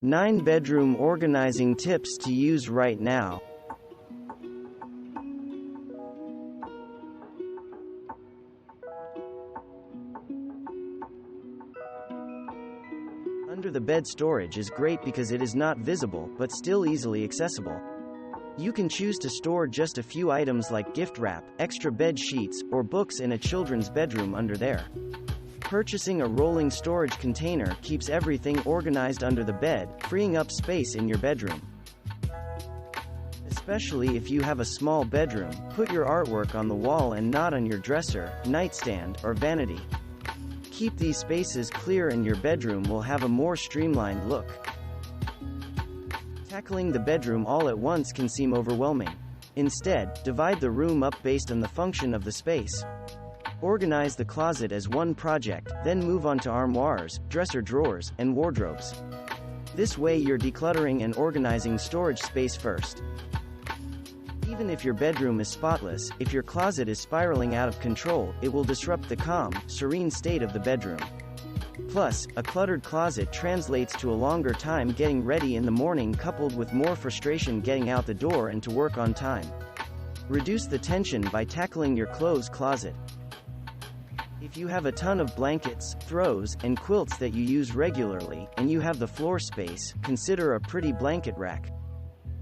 9 bedroom organizing tips to use right now. Under the bed storage is great because it is not visible but still easily accessible. You can choose to store just a few items like gift wrap, extra bed sheets, or books in a children's bedroom under there. Purchasing a rolling storage container keeps everything organized under the bed, freeing up space in your bedroom. Especially if you have a small bedroom, put your artwork on the wall and not on your dresser, nightstand, or vanity. Keep these spaces clear and your bedroom will have a more streamlined look. Tackling the bedroom all at once can seem overwhelming. Instead, divide the room up based on the function of the space. Organize the closet as one project, then move on to armoires, dresser drawers, and wardrobes. This way you're decluttering and organizing storage space first. Even if your bedroom is spotless, if your closet is spiraling out of control, it will disrupt the calm, serene state of the bedroom. Plus, a cluttered closet translates to a longer time getting ready in the morning coupled with more frustration getting out the door and to work on time. Reduce the tension by tackling your clothes closet. If you have a ton of blankets, throws, and quilts that you use regularly, and you have the floor space, consider a pretty blanket rack.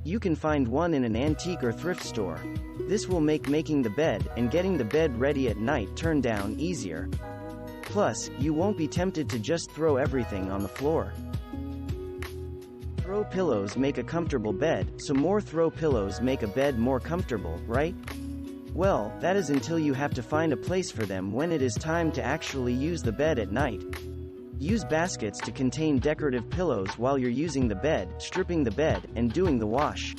You can find one in an antique or thrift store. This will make making the bed and getting the bed ready at night turn down easier. Plus, you won't be tempted to just throw everything on the floor. Throw pillows make a comfortable bed, so more throw pillows make a bed more comfortable, right? Well, that is until you have to find a place for them when it is time to actually use the bed at night. Use baskets to contain decorative pillows while you're using the bed, stripping the bed, and doing the wash.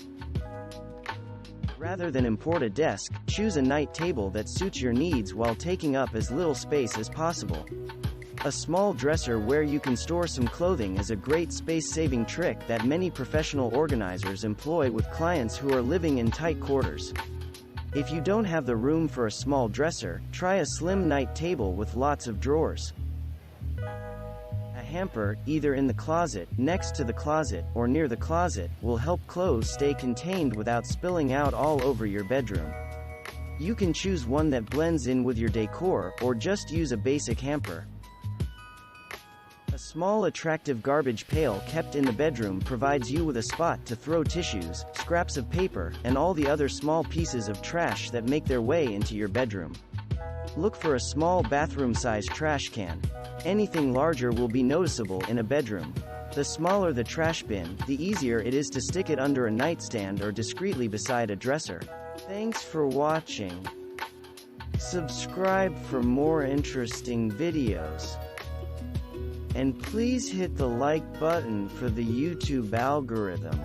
Rather than import a desk, choose a night table that suits your needs while taking up as little space as possible. A small dresser where you can store some clothing is a great space-saving trick that many professional organizers employ with clients who are living in tight quarters. If you don't have the room for a small dresser, try a slim night table with lots of drawers. A hamper, either in the closet, next to the closet, or near the closet, will help clothes stay contained without spilling out all over your bedroom. You can choose one that blends in with your decor, or just use a basic hamper. A small attractive garbage pail kept in the bedroom provides you with a spot to throw tissues, scraps of paper, and all the other small pieces of trash that make their way into your bedroom. Look for a small bathroom-sized trash can. Anything larger will be noticeable in a bedroom. The smaller the trash bin, the easier it is to stick it under a nightstand or discreetly beside a dresser. Thanks for watching. Subscribe for more interesting videos. And please hit the like button for the YouTube algorithm.